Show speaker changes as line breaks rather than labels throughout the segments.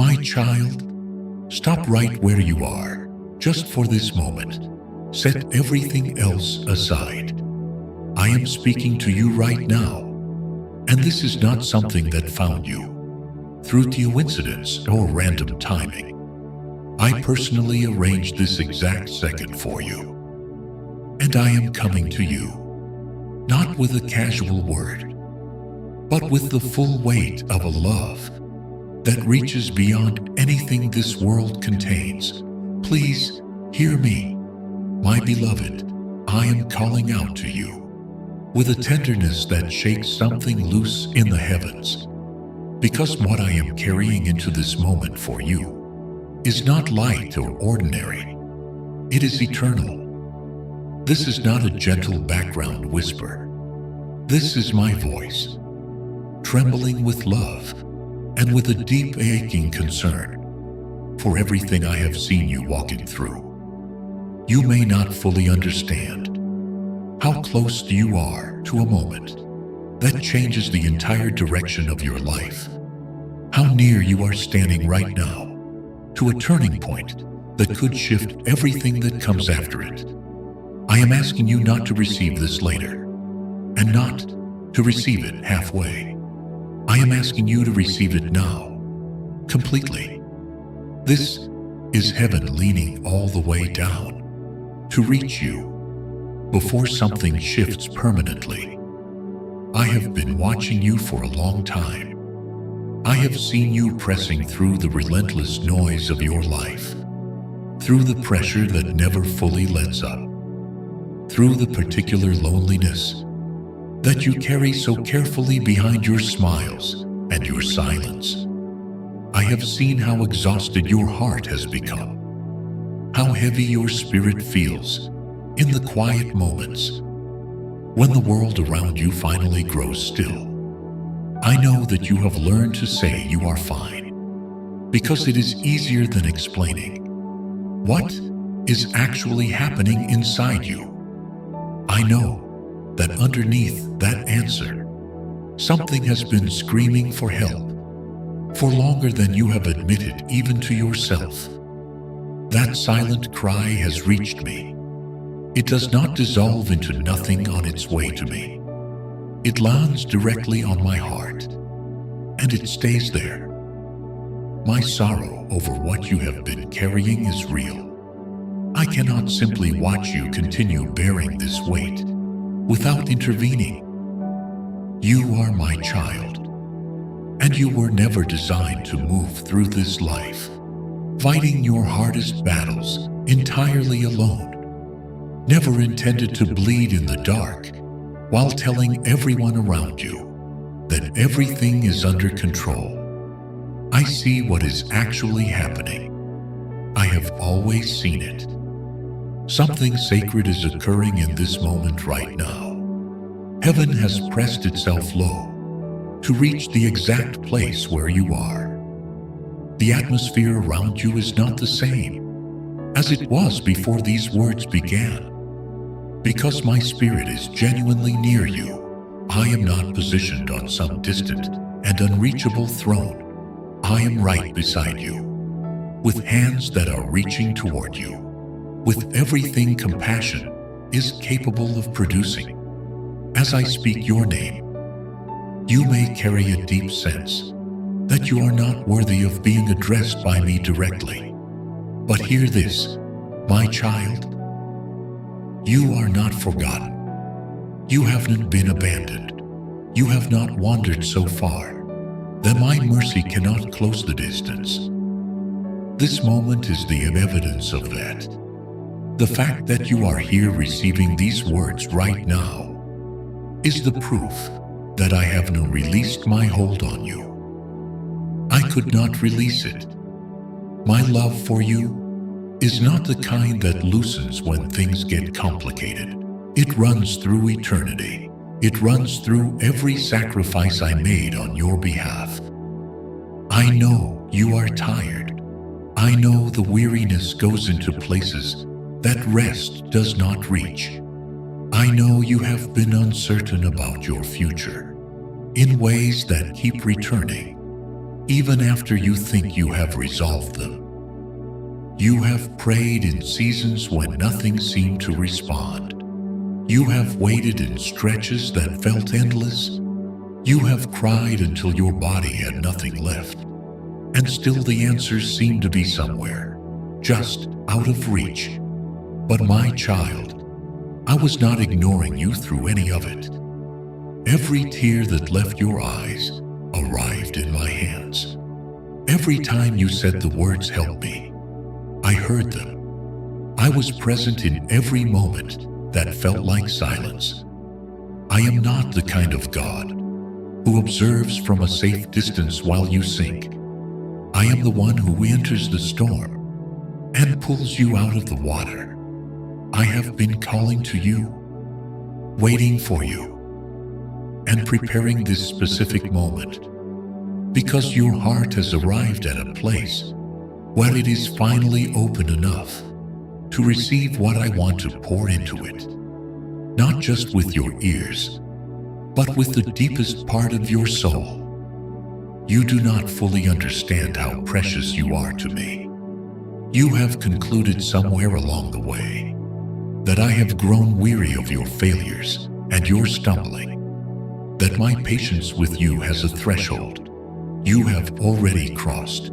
My child, stop right where you are, just for this moment. Set everything else aside. I am speaking to you right now, and this is not something that found you through coincidence or random timing. I personally arranged this exact second for you, and I am coming to you, not with a casual word, but with the full weight of a love that reaches beyond anything this world contains. Please hear me, my beloved. I am calling out to you with a tenderness that shakes something loose in the heavens, because what I am carrying into this moment for you is not light or ordinary. It is eternal. This is not a gentle background whisper. This is my voice, trembling with love and with a deep aching concern for everything I have seen you walking through. You may not fully understand how close you are to a moment that changes the entire direction of your life, how near you are standing right now to a turning point that could shift everything that comes after it. I am asking you not to receive this later, and not to receive it halfway. I am asking you to receive it now, completely. This is heaven leaning all the way down to reach you before something shifts permanently. I have been watching you for a long time. I have seen you pressing through the relentless noise of your life, through the pressure that never fully lets up, through the particular loneliness that you carry so carefully behind your smiles and your silence. I have seen how exhausted your heart has become, how heavy your spirit feels in the quiet moments when the world around you finally grows still. I know that you have learned to say you are fine, because it is easier than explaining what is actually happening inside you. I know that underneath that answer, something has been screaming for help for longer than you have admitted even to yourself. That silent cry has reached me. It does not dissolve into nothing on its way to me. It lands directly on my heart, and it stays there. My sorrow over what you have been carrying is real. I cannot simply watch you continue bearing this weight without intervening. You are my child, and you were never designed to move through this life, fighting your hardest battles entirely alone. Never intended to bleed in the dark while telling everyone around you that everything is under control. I see what is actually happening. I have always seen it. Something sacred is occurring in this moment right now. Heaven has pressed itself low to reach the exact place where you are. The atmosphere around you is not the same as it was before these words began. Because my spirit is genuinely near you, I am not positioned on some distant and unreachable throne. I am right beside you, with hands that are reaching toward you, with everything compassion is capable of producing. As I speak your name, you may carry a deep sense that you are not worthy of being addressed by me directly. But hear this, my child. You are not forgotten. You haven't been abandoned. You have not wandered so far that my mercy cannot close the distance. This moment is the evidence of that. The fact that you are here receiving these words right now is the proof that I have not released my hold on you. I could not release it. My love for you is not the kind that loosens when things get complicated. It runs through eternity. It runs through every sacrifice I made on your behalf. I know you are tired. I know the weariness goes into places that rest does not reach. I know you have been uncertain about your future in ways that keep returning, even after you think you have resolved them. You have prayed in seasons when nothing seemed to respond. You have waited in stretches that felt endless. You have cried until your body had nothing left. And still the answers seem to be somewhere, just out of reach. But my child, I was not ignoring you through any of it. Every tear that left your eyes arrived in my hands. Every time you said the words, "Help me," I heard them. I was present in every moment that felt like silence. I am not the kind of God who observes from a safe distance while you sink. I am the one who enters the storm and pulls you out of the water. I have been calling to you, waiting for you, and preparing this specific moment, because your heart has arrived at a place where it is finally open enough to receive what I want to pour into it, not just with your ears, but with the deepest part of your soul. You do not fully understand how precious you are to me. You have concluded somewhere along the way that I have grown weary of your failures and your stumbling, that my patience with you has a threshold you have already crossed.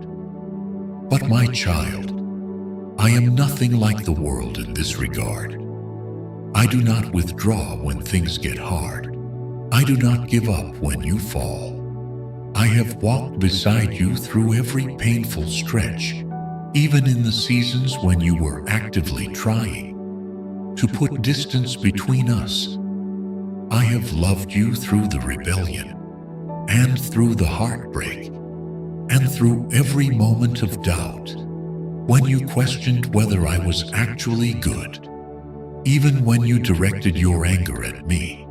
But my child, I am nothing like the world in this regard. I do not withdraw when things get hard. I do not give up when you fall. I have walked beside you through every painful stretch, even in the seasons when you were actively trying to put distance between us. I have loved you through the rebellion, and through the heartbreak, and through every moment of doubt, when you questioned whether I was actually good, even when you directed your anger at me,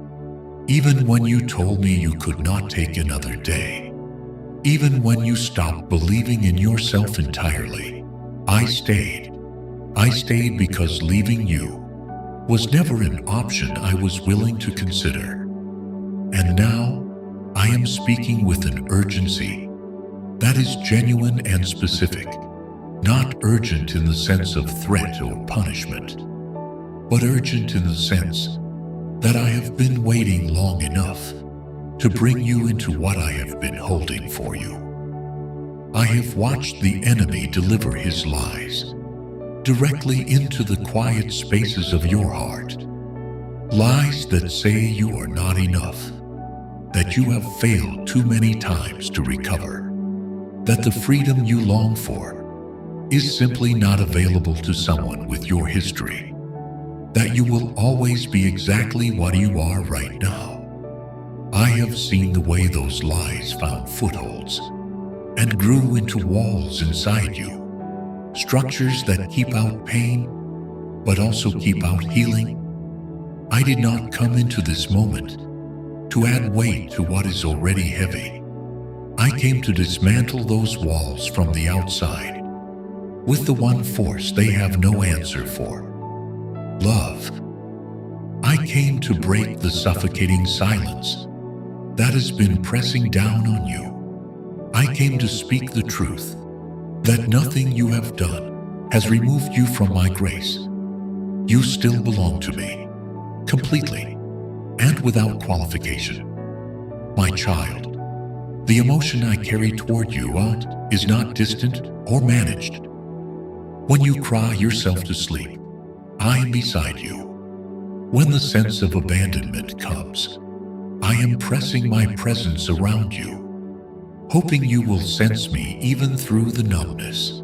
even when you told me you could not take another day, even when you stopped believing in yourself entirely. I stayed. I stayed because leaving you was never an option I was willing to consider. And now, I am speaking with an urgency that is genuine and specific, not urgent in the sense of threat or punishment, but urgent in the sense that I have been waiting long enough to bring you into what I have been holding for you. I have watched the enemy deliver his lies directly into the quiet spaces of your heart. Lies that say you are not enough, that you have failed too many times to recover, that the freedom you long for is simply not available to someone with your history, that you will always be exactly what you are right now. I have seen the way those lies found footholds and grew into walls inside you, structures that keep out pain, but also keep out healing. I did not come into this moment to add weight to what is already heavy. I came to dismantle those walls from the outside with the one force they have no answer for: love. I came to break the suffocating silence that has been pressing down on you. I came to speak the truth that nothing you have done has removed you from my grace. You still belong to me, completely and without qualification. My child, the emotion I carry toward you is not distant or managed. When you cry yourself to sleep, I am beside you. When the sense of abandonment comes, I am pressing my presence around you, hoping you will sense me even through the numbness.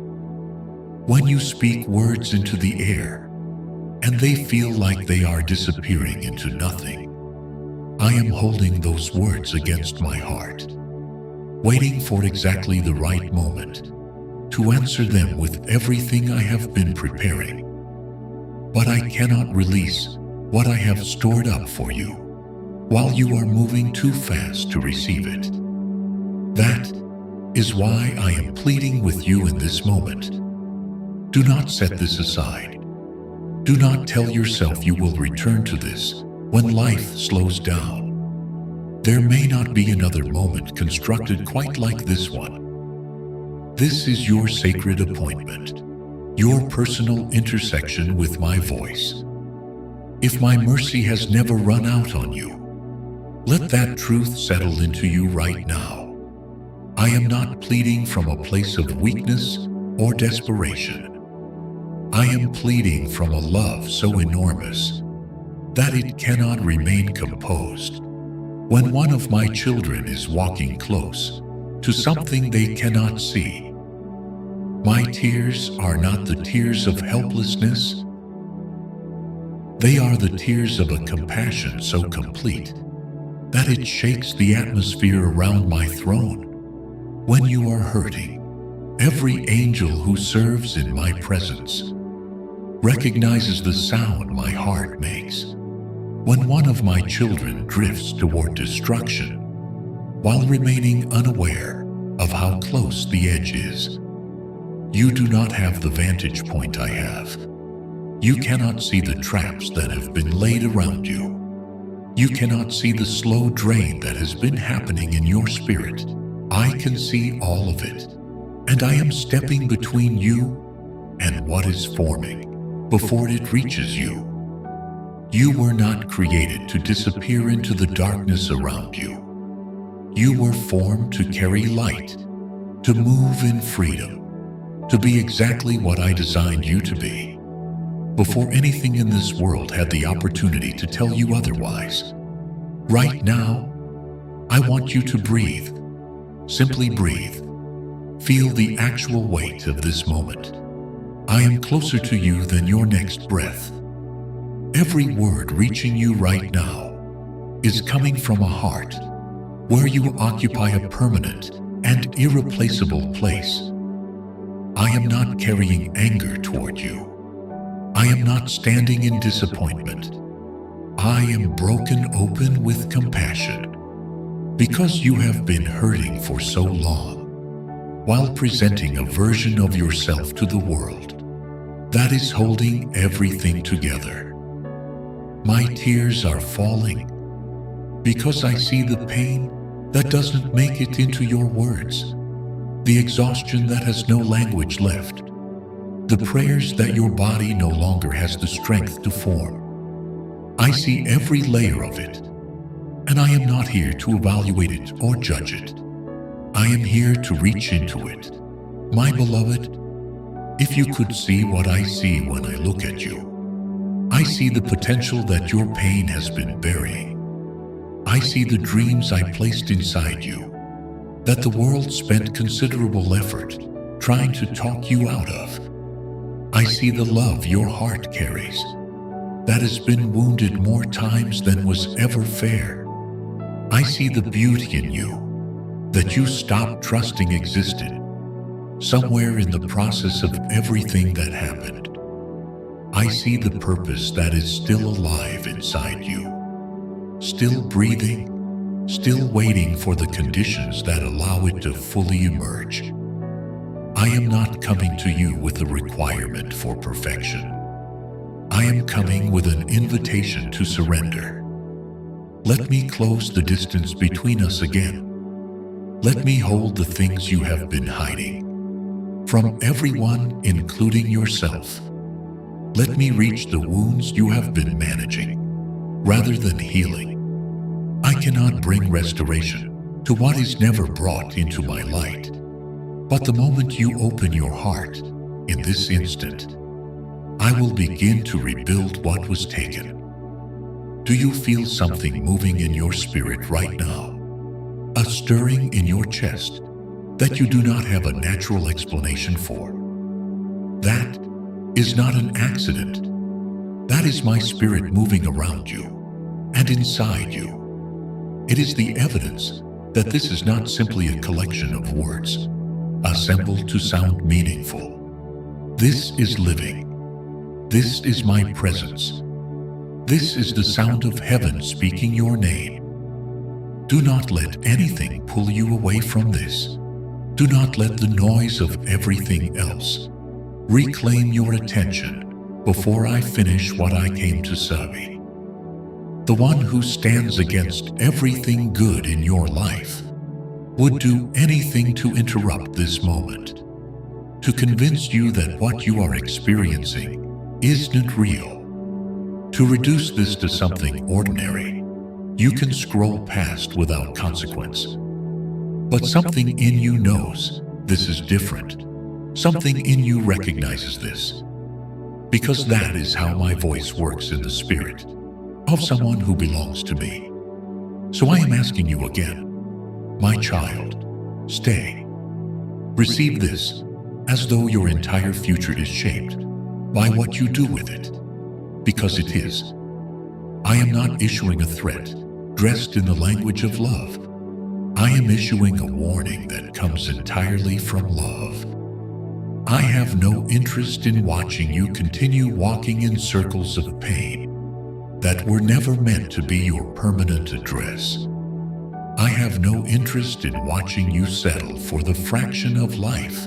When you speak words into the air, and they feel like they are disappearing into nothing, I am holding those words against my heart, waiting for exactly the right moment to answer them with everything I have been preparing. But I cannot release what I have stored up for you while you are moving too fast to receive it. That is why I am pleading with you in this moment. Do not set this aside. Do not tell yourself you will return to this when life slows down. There may not be another moment constructed quite like this one, This is your sacred appointment, your personal intersection with my voice. If my mercy has never run out on you, let that truth settle into you right now. I am not pleading from a place of weakness or desperation. I am pleading from a love so enormous that it cannot remain composed. When one of my children is walking close to something they cannot see, my tears are not the tears of helplessness. They are the tears of a compassion so complete that it shakes the atmosphere around my throne. When you are hurting, every angel who serves in my presence recognizes the sound my heart makes. When one of my children drifts toward destruction while remaining unaware of how close the edge is, you do not have the vantage point I have. You cannot see the traps that have been laid around you. You cannot see the slow drain that has been happening in your spirit. I can see all of it, and I am stepping between you and what is forming before it reaches you. You were not created to disappear into the darkness around you. You were formed to carry light, to move in freedom, to be exactly what I designed you to be, before anything in this world had the opportunity to tell you otherwise. Right now, I want you to breathe. Simply breathe. Feel the actual weight of this moment. I am closer to you than your next breath. Every word reaching you right now is coming from a heart where you occupy a permanent and irreplaceable place. I am not carrying anger toward you. I am not standing in disappointment. I am broken open with compassion because you have been hurting for so long while presenting a version of yourself to the world that is holding everything together. My tears are falling because I see the pain that doesn't make it into your words, the exhaustion that has no language left, the prayers that your body no longer has the strength to form. I see every layer of it, and I am not here to evaluate it or judge it. I am here to reach into it. My beloved, if you could see what I see when I look at you, I see the potential that your pain has been burying. I see the dreams I placed inside you that the world spent considerable effort trying to talk you out of. I see the love your heart carries that has been wounded more times than was ever fair. I see the beauty in you that you stopped trusting existed somewhere in the process of everything that happened. I see the purpose that is still alive inside you, still breathing, still waiting for the conditions that allow it to fully emerge. I am not coming to you with a requirement for perfection. I am coming with an invitation to surrender. Let me close the distance between us again. Let me hold the things you have been hiding from everyone, including yourself. Let me reach the wounds you have been managing rather than healing. I cannot bring restoration to what is never brought into my light. But the moment you open your heart, in this instant, I will begin to rebuild what was taken. Do you feel something moving in your spirit right now? A stirring in your chest that you do not have a natural explanation for? That is not an accident. That is my spirit moving around you and inside you. It is the evidence that this is not simply a collection of words assembled to sound meaningful. This is living. This is my presence. This is the sound of heaven speaking your name. Do not let anything pull you away from this. Do not let the noise of everything else reclaim your attention before I finish what I came to say. The one who stands against everything good in your life would do anything to interrupt this moment, to convince you that what you are experiencing isn't real, to reduce this to something ordinary you can scroll past without consequence. But something in you knows this is different. Something in you recognizes this, because that is how my voice works in the spirit of someone who belongs to me. So I am asking you again, my child, stay. Receive this as though your entire future is shaped by what you do with it, because it is. I am not issuing a threat dressed in the language of love. I am issuing a warning that comes entirely from love. I have no interest in watching you continue walking in circles of pain that were never meant to be your permanent address. I have no interest in watching you settle for the fraction of life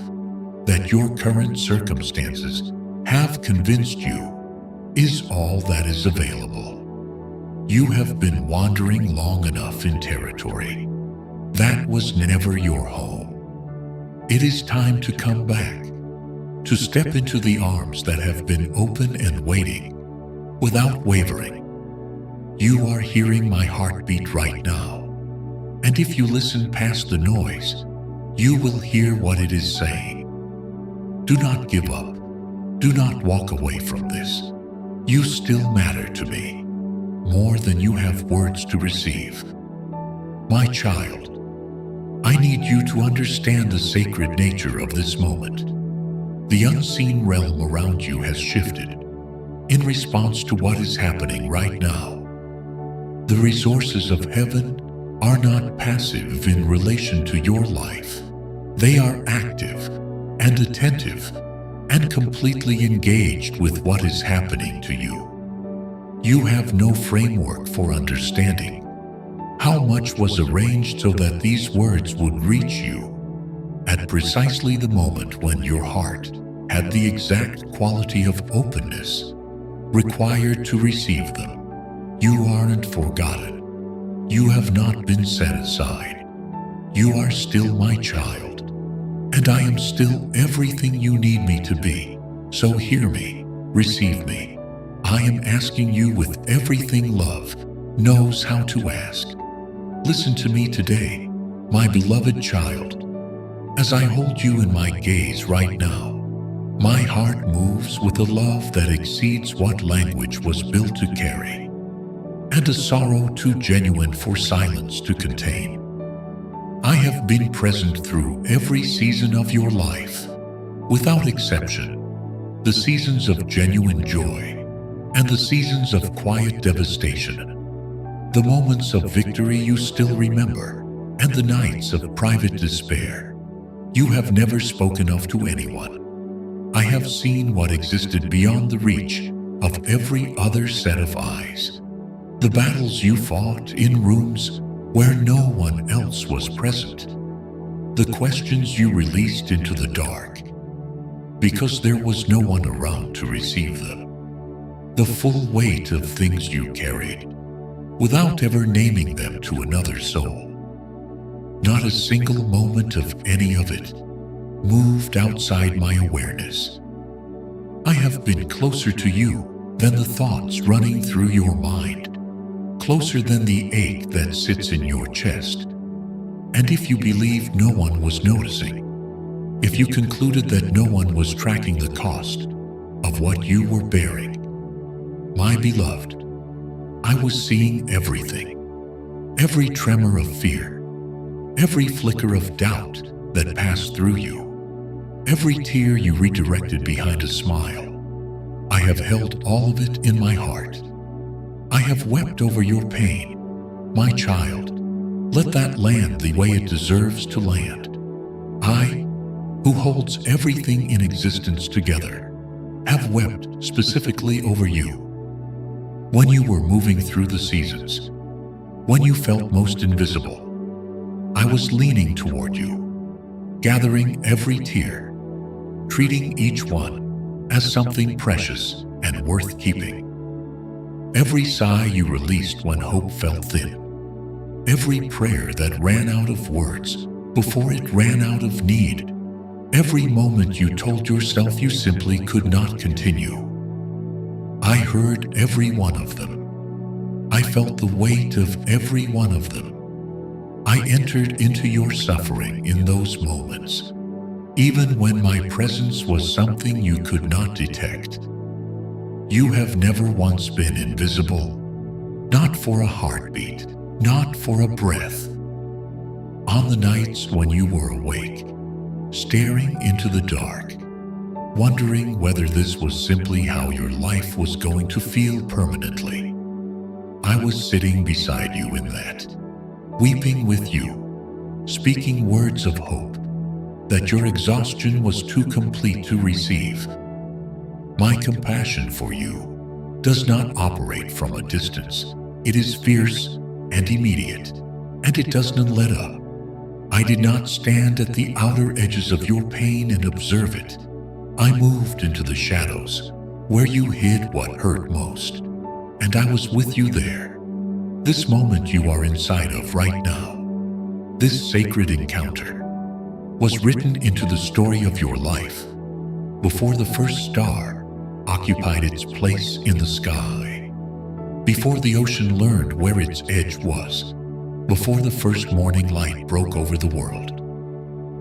that your current circumstances have convinced you is all that is available. You have been wandering long enough in territory that was never your home. It is time to come back, to step into the arms that have been open and waiting without wavering. You are hearing my heartbeat right now, and if you listen past the noise, you will hear what it is saying. Do not give up. Do not walk away from this. You still matter to me, more than you have words to receive. My child, I need you to understand the sacred nature of this moment. The unseen realm around you has shifted in response to what is happening right now. The resources of heaven are not passive in relation to your life. They are active and attentive and completely engaged with what is happening to you. You have no framework for understanding how much was arranged so that these words would reach you at precisely the moment when your heart had the exact quality of openness required to receive them. You aren't forgotten. You have not been set aside. You are still my child, and I am still everything you need me to be. So hear me, receive me. I am asking you with everything love knows how to ask. Listen to me today, my beloved child. As I hold you in my gaze right now, my heart moves with a love that exceeds what language was built to carry, and a sorrow too genuine for silence to contain. I have been present through every season of your life, without exception, the seasons of genuine joy and the seasons of quiet devastation, the moments of victory you still remember, and the nights of private despair you have never spoken of to anyone. I have seen what existed beyond the reach of every other set of eyes. The battles you fought in rooms where no one else was present. The questions you released into the dark because there was no one around to receive them. The full weight of things you carried without ever naming them to another soul. Not a single moment of any of it moved outside my awareness. I have been closer to you than the thoughts running through your mind, closer than the ache that sits in your chest. And if you believed no one was noticing, if you concluded that no one was tracking the cost of what you were bearing, my beloved, I was seeing everything, every tremor of fear, every flicker of doubt that passed through you, every tear you redirected behind a smile. I have held all of it in my heart. I have wept over your pain. My child, let that land the way it deserves to land. I, who holds everything in existence together, have wept specifically over you. When you were moving through the seasons, when you felt most invisible, I was leaning toward you, gathering every tear, treating each one as something precious and worth keeping. Every sigh you released when hope felt thin, every prayer that ran out of words before it ran out of need. Every moment you told yourself you simply could not continue. I heard every one of them. I felt the weight of every one of them. I entered into your suffering in those moments, even when my presence was something you could not detect. You have never once been invisible, not for a heartbeat, not for a breath. On the nights when you were awake, staring into the dark, wondering whether this was simply how your life was going to feel permanently, I was sitting beside you in that, weeping with you, speaking words of hope that your exhaustion was too complete to receive. My compassion for you does not operate from a distance. It is fierce and immediate, and it does not let up. I did not stand at the outer edges of your pain and observe it. I moved into the shadows where you hid what hurt most, and I was with you there. This moment you are inside of right now, this sacred encounter, was written into the story of your life before the first star occupied its place in the sky, before the ocean learned where its edge was, before the first morning light broke over the world.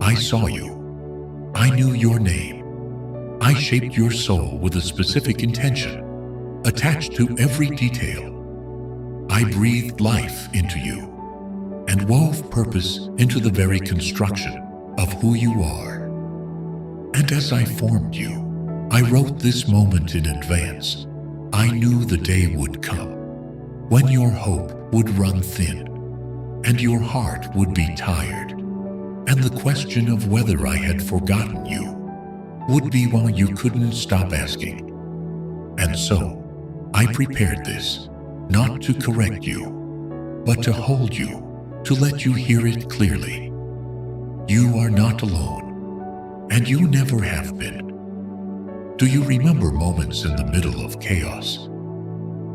I saw you. I knew your name. I shaped your soul with a specific intention, attached to every detail. I breathed life into you and wove purpose into the very construction of who you are. And as I formed you, I wrote this moment in advance. I knew the day would come when your hope would run thin and your heart would be tired, and the question of whether I had forgotten you would be one you couldn't stop asking. And so, I prepared this, not to correct you, but to hold you, to let you hear it clearly. You are not alone, and you never have been. Do you remember moments in the middle of chaos,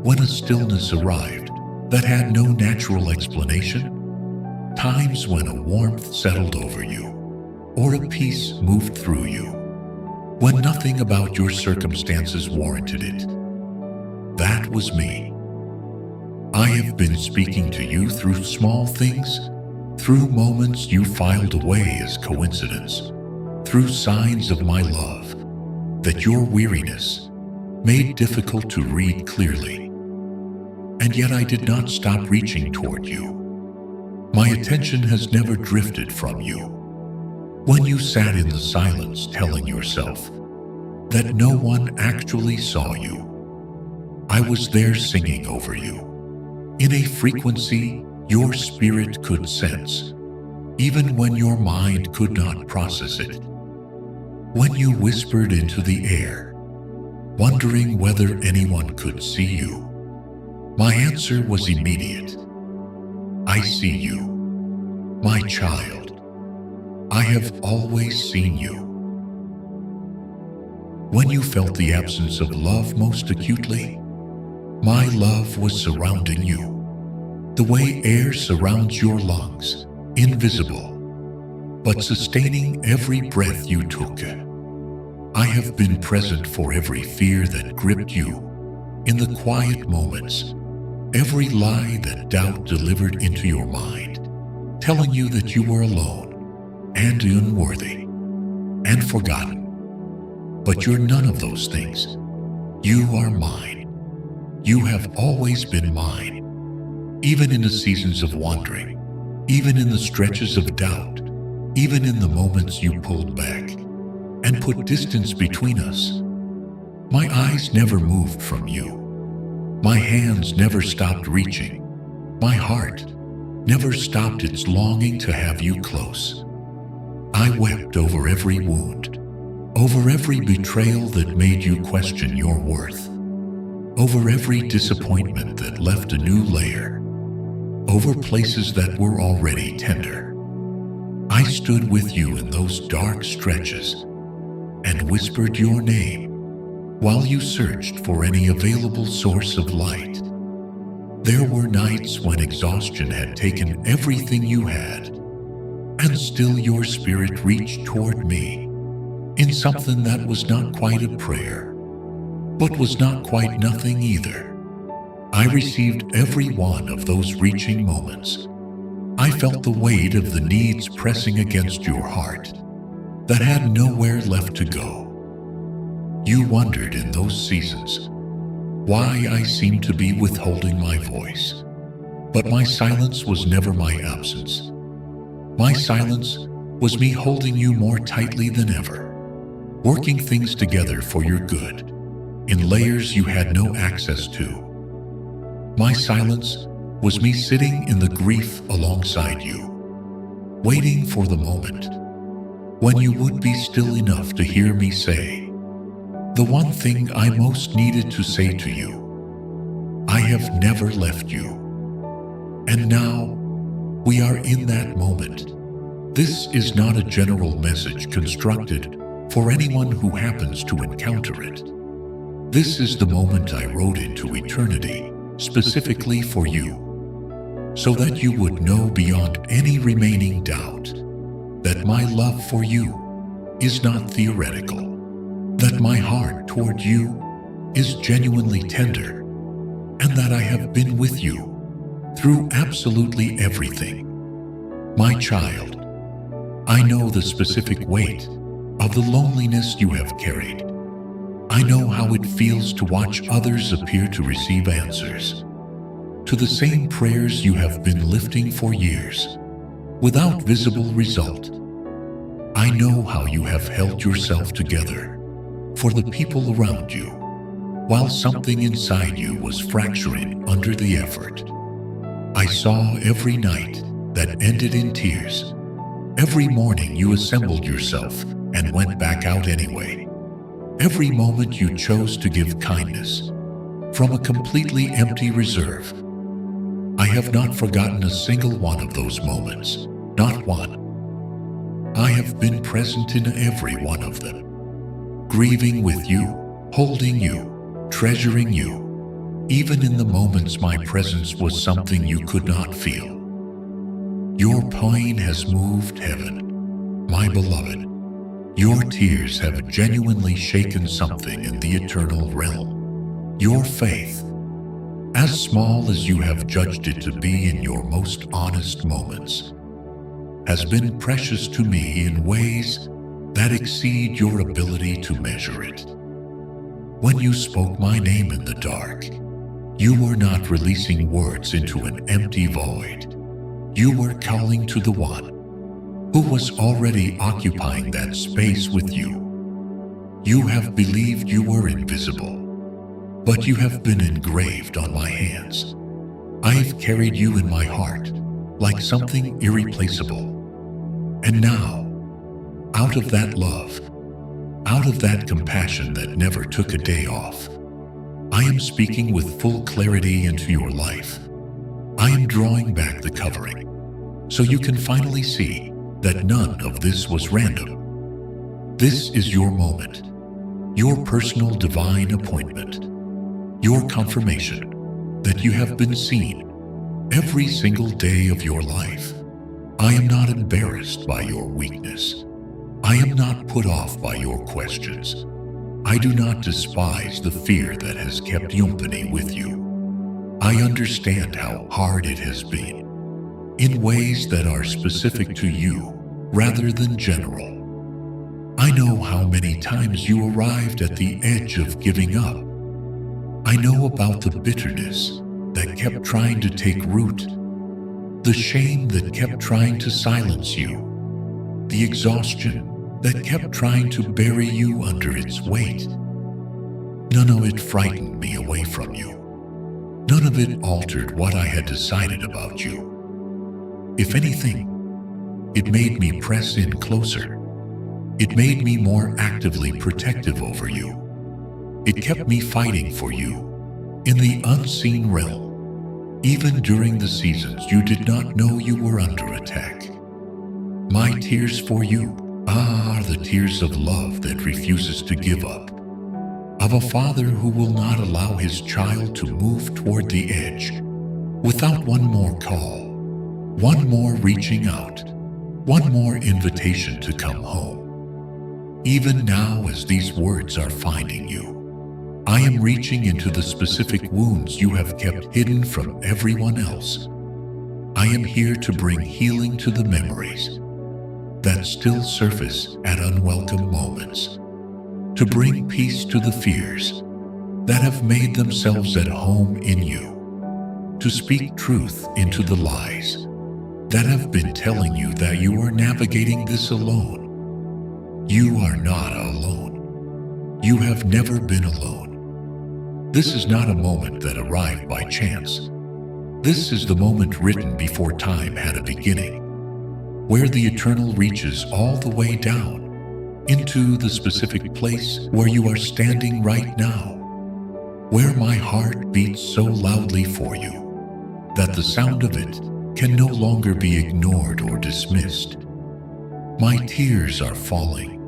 when a stillness arrived that had no natural explanation? Times when a warmth settled over you, or a peace moved through you, when nothing about your circumstances warranted it. That was me. I have been speaking to you through small things, through moments you filed away as coincidence, through signs of my love that your weariness made difficult to read clearly. And yet I did not stop reaching toward you. My attention has never drifted from you. When you sat in the silence telling yourself that no one actually saw you, I was there singing over you, in a frequency your spirit could sense, even when your mind could not process it. When you whispered into the air, wondering whether anyone could see you, my answer was immediate. I see you, my child. I have always seen you. When you felt the absence of love most acutely, my love was surrounding you, the way air surrounds your lungs, invisible, but sustaining every breath you took. I have been present for every fear that gripped you, in the quiet moments, every lie that doubt delivered into your mind, telling you that you were alone and unworthy and forgotten. But you're none of those things. You are mine. You have always been mine, even in the seasons of wandering, even in the stretches of doubt, even in the moments you pulled back and put distance between us. My eyes never moved from you. My hands never stopped reaching. My heart never stopped its longing to have you close. I wept over every wound, over every betrayal that made you question your worth, over every disappointment that left a new layer, over places that were already tender. I stood with you in those dark stretches and whispered your name while you searched for any available source of light. There were nights when exhaustion had taken everything you had, And still your spirit reached toward me in something that was not quite a prayer, but was not quite nothing either. I received every one of those reaching moments. I felt the weight of the needs pressing against your heart that had nowhere left to go. You wondered in those seasons why I seemed to be withholding my voice. But my silence was never my absence. My silence was me holding you more tightly than ever, working things together for your good, in layers you had no access to. My silence was me sitting in the grief alongside you, waiting for the moment when you would be still enough to hear me say the one thing I most needed to say to you. I have never left you. And now we are in that moment. This is not a general message constructed for anyone who happens to encounter it. This is the moment I wrote into eternity specifically for you, so that you would know beyond any remaining doubt that my love for you is not theoretical, that my heart toward you is genuinely tender, and that I have been with you through absolutely everything. My child, I know the specific weight of the loneliness you have carried. I know how it feels to watch others appear to receive answers to the same prayers you have been lifting for years without visible result. I know how you have held yourself together for the people around you while something inside you was fracturing under the effort. I saw every night that ended in tears. Every morning you assembled yourself and went back out anyway. Every moment you chose to give kindness from a completely empty reserve. I have not forgotten a single one of those moments, not one. I have been present in every one of them, grieving with you, holding you, treasuring you, even in the moments my presence was something you could not feel. Your pain has moved heaven, my beloved. Your tears have genuinely shaken something in the eternal realm. Your faith, as small as you have judged it to be in your most honest moments, has been precious to me in ways that exceed your ability to measure it. When you spoke my name in the dark, you were not releasing words into an empty void. You were calling to the one who was already occupying that space with you. You have believed you were invisible, but you have been engraved on my hands. I have carried you in my heart like something irreplaceable. And now, out of that love, out of that compassion that never took a day off, I am speaking with full clarity into your life. I am drawing back the covering so you can finally see that none of this was random. This is your moment, your personal divine appointment, your confirmation that you have been seen every single day of your life. I am not embarrassed by your weakness. I am not put off by your questions. I do not despise the fear that has kept company with you. I understand how hard it has been, in ways that are specific to you rather than general. I know how many times you arrived at the edge of giving up. I know about the bitterness that kept trying to take root, the shame that kept trying to silence you, the exhaustion that kept trying to bury you under its weight. None of it frightened me away from you. None of it altered what I had decided about you. If anything, it made me press in closer. It made me more actively protective over you. It kept me fighting for you in the unseen realm, even during the seasons you did not know you were under attack. My tears for you are the tears of love that refuses to give up, of a father who will not allow his child to move toward the edge without one more call, one more reaching out, One more invitation to come home. Even now, as these words are finding you, I am reaching into the specific wounds you have kept hidden from everyone else. I am here to bring healing to the memories that still surface at unwelcome moments, to bring peace to the fears that have made themselves at home in you, to speak truth into the lies that have been telling you that you are navigating this alone. You are not alone. You have never been alone. This is not a moment that arrived by chance. This is the moment written before time had a beginning, where the eternal reaches all the way down into the specific place where you are standing right now, where my heart beats so loudly for you that the sound of it can no longer be ignored or dismissed. My tears are falling,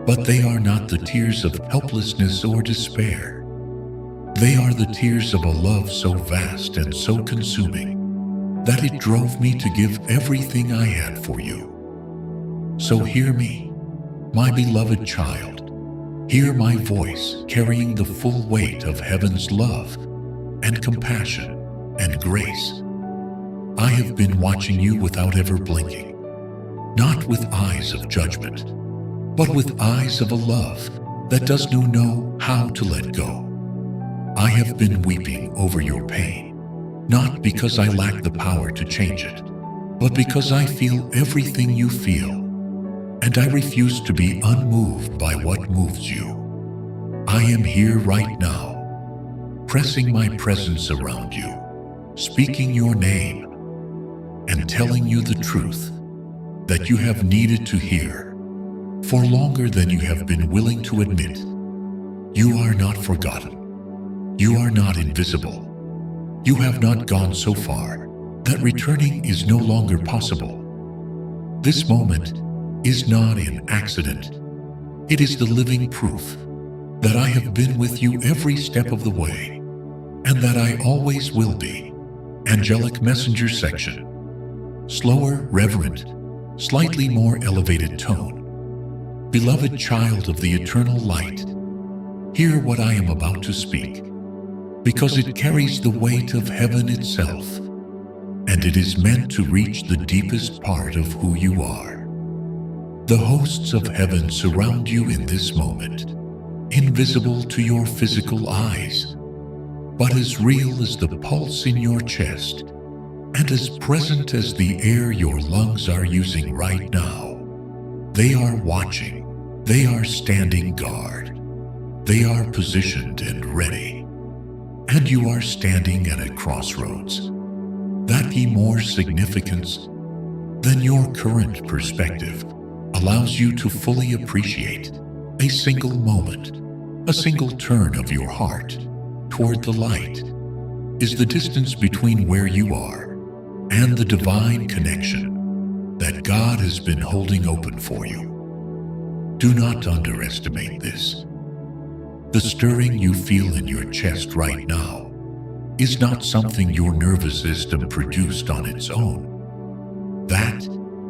but they are not the tears of helplessness or despair. They are the tears of a love so vast and so consuming that it drove me to give everything I had for you. So hear me, my beloved child. Hear my voice carrying the full weight of heaven's love and compassion and grace. I have been watching you without ever blinking, not with eyes of judgment, but with eyes of a love that does not know how to let go. I have been weeping over your pain, not because I lack the power to change it, but because I feel everything you feel, and I refuse to be unmoved by what moves you. I am here right now, pressing my presence around you, speaking your name, and telling you the truth that you have needed to hear for longer than you have been willing to admit. You are not forgotten. You are not invisible. You have not gone so far that returning is no longer possible. This moment is not an accident. It is the living proof that I have been with you every step of the way, and that I always will be. Angelic messenger section. Slower, reverent, slightly more elevated tone. Beloved child of the eternal light, hear what I am about to speak, because it carries the weight of heaven itself, and it is meant to reach the deepest part of who you are. The hosts of heaven surround you in this moment, invisible to your physical eyes, but as real as the pulse in your chest, and as present as the air your lungs are using right now. They are watching. They are standing guard. They are positioned and ready. And you are standing at a crossroads that be more significance than your current perspective allows you to fully appreciate. A single moment, a single turn of your heart toward the light is the distance between where you are and the divine connection that God has been holding open for you. Do not underestimate this. The stirring you feel in your chest right now is not something your nervous system produced on its own. That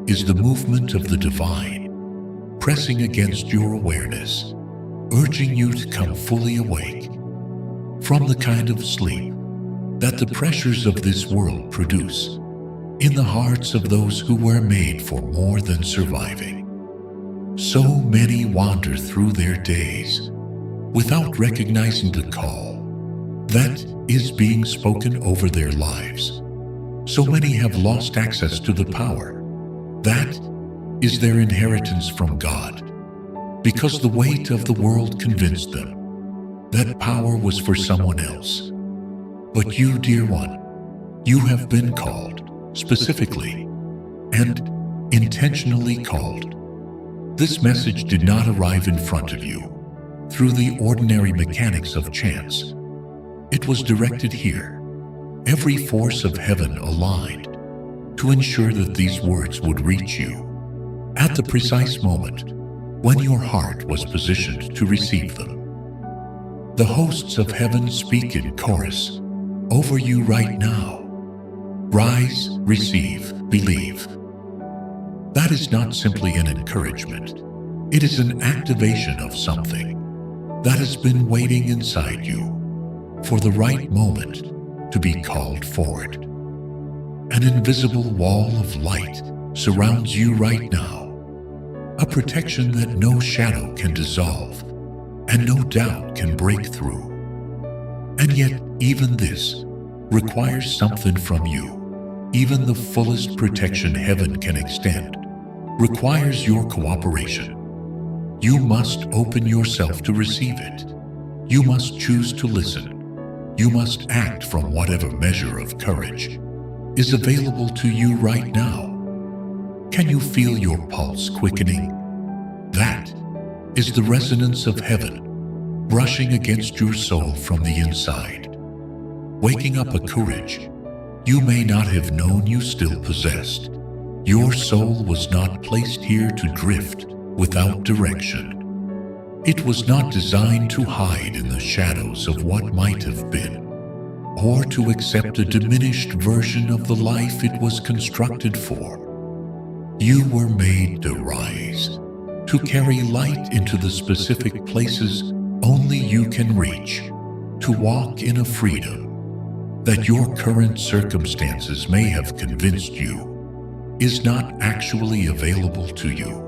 is the movement of the divine, pressing against your awareness, urging you to come fully awake from the kind of sleep that the pressures of this world produce in the hearts of those who were made for more than surviving. So many wander through their days without recognizing the call that is being spoken over their lives. So many have lost access to the power that is their inheritance from God, because the weight of the world convinced them that power was for someone else. But you, dear one, you have been called, specifically and intentionally called. This message did not arrive in front of you through the ordinary mechanics of chance. It was directed here, every force of heaven aligned to ensure that these words would reach you at the precise moment when your heart was positioned to receive them. The hosts of heaven speak in chorus over you right now. Rise, receive, believe. That is not simply an encouragement. It is an activation of something that has been waiting inside you for the right moment to be called forward. An invisible wall of light surrounds you right now, a protection that no shadow can dissolve and no doubt can break through. And yet, even this requires something from you. Even the fullest protection heaven can extend requires your cooperation. You must open yourself to receive it. You must choose to listen. You must act from whatever measure of courage is available to you right now. Can you feel your pulse quickening? That is the resonance of heaven brushing against your soul from the inside, waking up a courage you may not have known you still possessed. Your soul was not placed here to drift without direction. It was not designed to hide in the shadows of what might have been, or to accept a diminished version of the life it was constructed for. You were made to rise, to carry light into the specific places only you can reach, to walk in a freedom that your current circumstances may have convinced you is not actually available to you.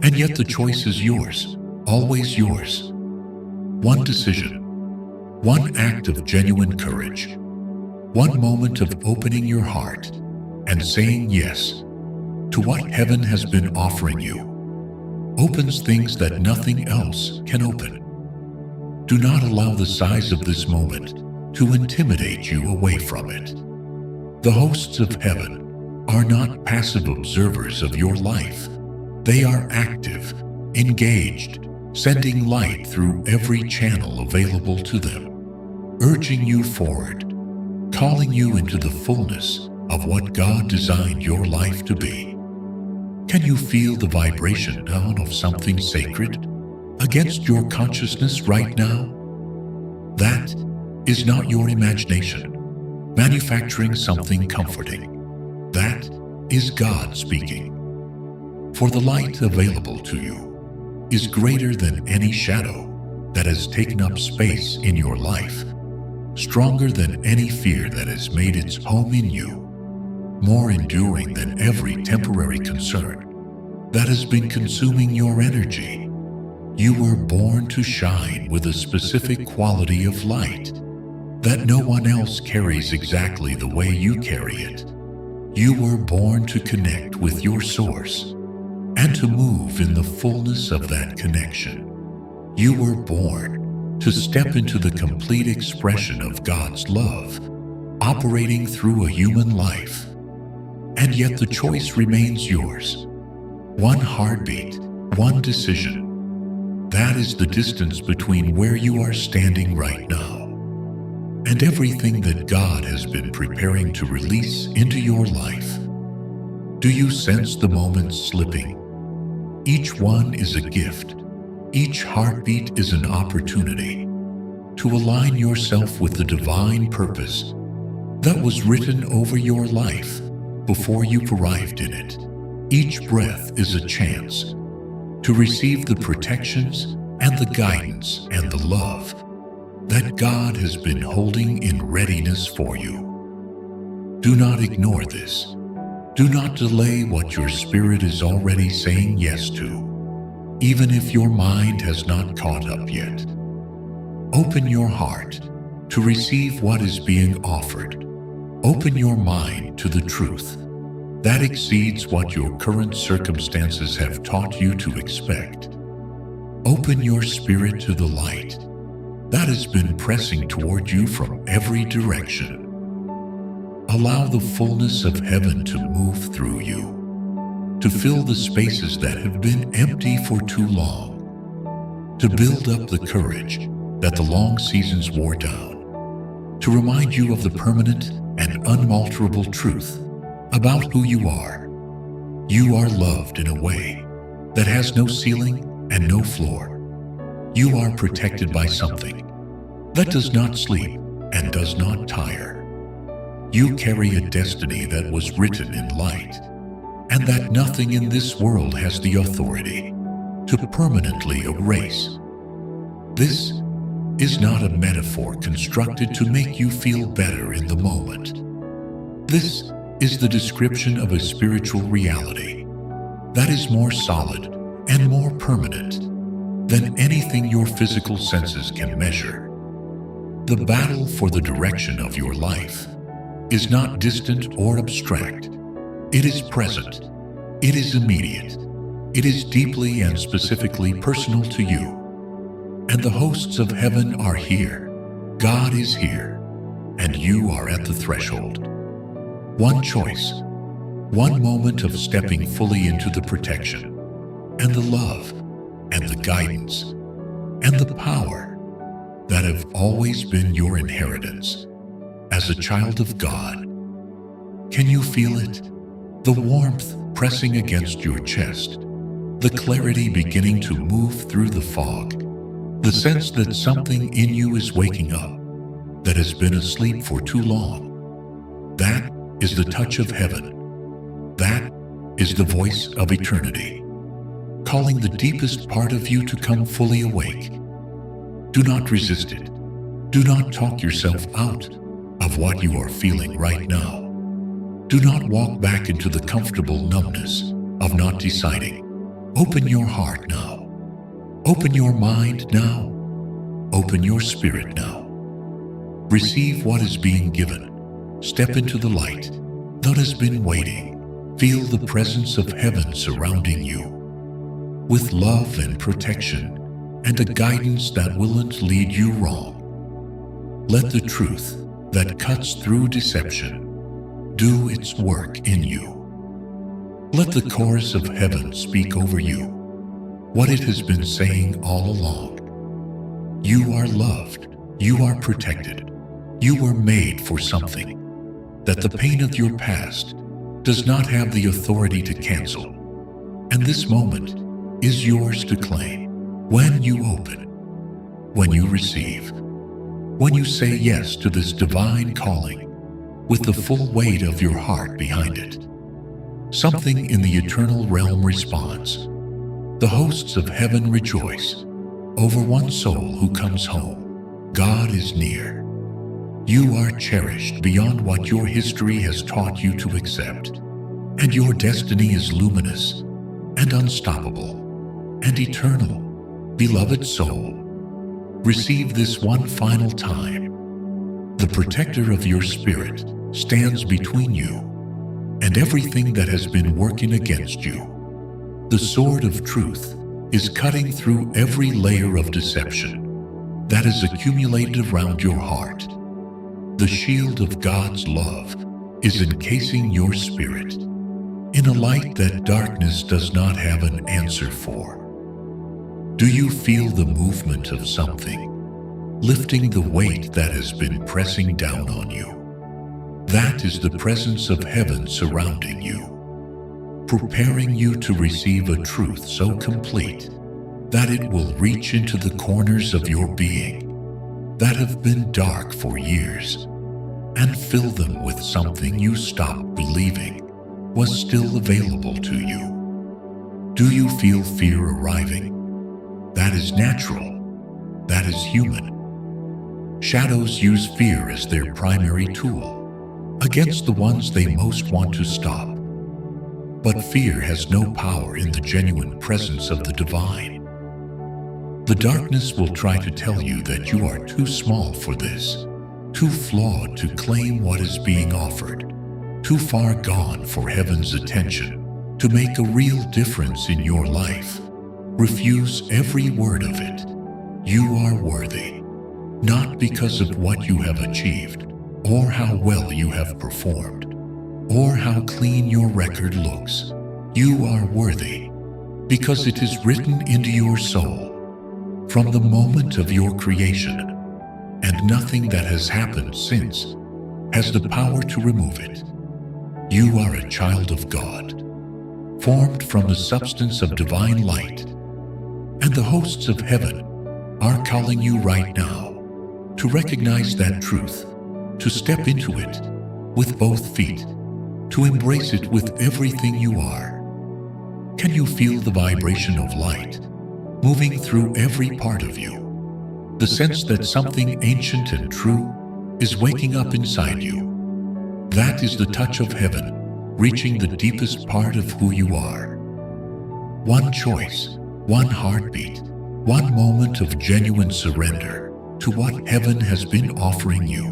And yet the choice is yours, always yours. One decision, one act of genuine courage, one moment of opening your heart and saying yes to what heaven has been offering you opens things that nothing else can open. Do not allow the size of this moment to intimidate you away from it. The hosts of heaven are not passive observers of your life. They are active, engaged, sending light through every channel available to them, urging you forward, calling you into the fullness of what God designed your life to be. Can you feel the vibration down of something sacred against your consciousness right now? That is not your imagination manufacturing something comforting. That is God speaking. For the light available to you is greater than any shadow that has taken up space in your life, stronger than any fear that has made its home in you, more enduring than every temporary concern that has been consuming your energy. You were born to shine with a specific quality of light that no one else carries exactly the way you carry it. You were born to connect with your source and to move in the fullness of that connection. You were born to step into the complete expression of God's love, operating through a human life. And yet the choice remains yours. One heartbeat, one decision. That is the distance between where you are standing right now and everything that God has been preparing to release into your life. Do you sense the moments slipping? Each one is a gift. Each heartbeat is an opportunity to align yourself with the divine purpose that was written over your life before you arrived in it. Each breath is a chance to receive the protections and the guidance and the love that God has been holding in readiness for you. Do not ignore this. Do not delay what your spirit is already saying yes to, even if your mind has not caught up yet. Open your heart to receive what is being offered. Open your mind to the truth that exceeds what your current circumstances have taught you to expect. Open your spirit to the light that has been pressing toward you from every direction. Allow the fullness of heaven to move through you, to fill the spaces that have been empty for too long, to build up the courage that the long seasons wore down, to remind you of the permanent and unalterable truth about who you are. You are loved in a way that has no ceiling and no floor. You are protected by something that does not sleep and does not tire. You carry a destiny that was written in light, and that nothing in this world has the authority to permanently erase. This is not a metaphor constructed to make you feel better in the moment. This is the description of a spiritual reality that is more solid and more permanent than anything your physical senses can measure. The battle for the direction of your life is not distant or abstract. It is present. It is immediate. It is deeply and specifically personal to you. And the hosts of heaven are here. God is here. And you are at the threshold. One choice, one moment of stepping fully into the protection, and the love, and the guidance, and the power that have always been your inheritance as a child of God. Can you feel it? The warmth pressing against your chest, the clarity beginning to move through the fog, the sense that something in you is waking up that has been asleep for too long. That is the touch of heaven. That is the voice of eternity, calling the deepest part of you to come fully awake. Do not resist it. Do not talk yourself out of what you are feeling right now. Do not walk back into the comfortable numbness of not deciding. Open your heart now. Open your mind now. Open your spirit now. Receive what is being given. Step into the light that has been waiting. Feel the presence of heaven surrounding you, with love and protection and a guidance that won't lead you wrong. Let the truth that cuts through deception do its work in you. Let the chorus of heaven speak over you, what it has been saying all along. You are loved. You are protected. You were made for something that the pain of your past does not have the authority to cancel. And this moment is yours to claim. When you open, when you receive, when you say yes to this divine calling with the full weight of your heart behind it, something in the eternal realm responds. The hosts of heaven rejoice over one soul who comes home. God is near. You are cherished beyond what your history has taught you to accept, and your destiny is luminous and unstoppable and eternal. Beloved soul, receive this one final time. The protector of your spirit stands between you and everything that has been working against you. The sword of truth is cutting through every layer of deception that is accumulated around your heart. The shield of God's love is encasing your spirit in a light that darkness does not have an answer for. Do you feel the movement of something, lifting the weight that has been pressing down on you? That is the presence of heaven surrounding you, preparing you to receive a truth so complete that it will reach into the corners of your being that have been dark for years and fill them with something you stopped believing was still available to you. Do you feel fear arriving? That is natural. That is human. Shadows use fear as their primary tool against the ones they most want to stop. But fear has no power in the genuine presence of the divine. The darkness will try to tell you that you are too small for this, too flawed to claim what is being offered, too far gone for heaven's attention to make a real difference in your life. Refuse every word of it. You are worthy, not because of what you have achieved, or how well you have performed, or how clean your record looks. You are worthy because it is written into your soul from the moment of your creation, and nothing that has happened since has the power to remove it. You are a child of God, formed from the substance of divine light, and the hosts of heaven are calling you right now to recognize that truth, to step into it, with both feet, to embrace it with everything you are. Can you feel the vibration of light moving through every part of you? The sense that something ancient and true is waking up inside you. That is the touch of heaven, reaching the deepest part of who you are. One choice, one heartbeat, one moment of genuine surrender to what heaven has been offering you.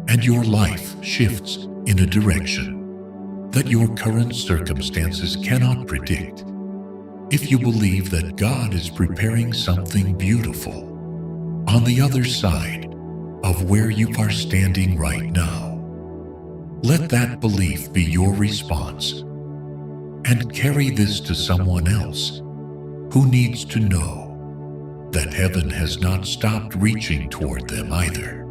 And your life shifts in a direction that your current circumstances cannot predict. If you believe that God is preparing something beautiful on the other side of where you are standing right now, let that belief be your response, and carry this to someone else who needs to know that heaven has not stopped reaching toward them either.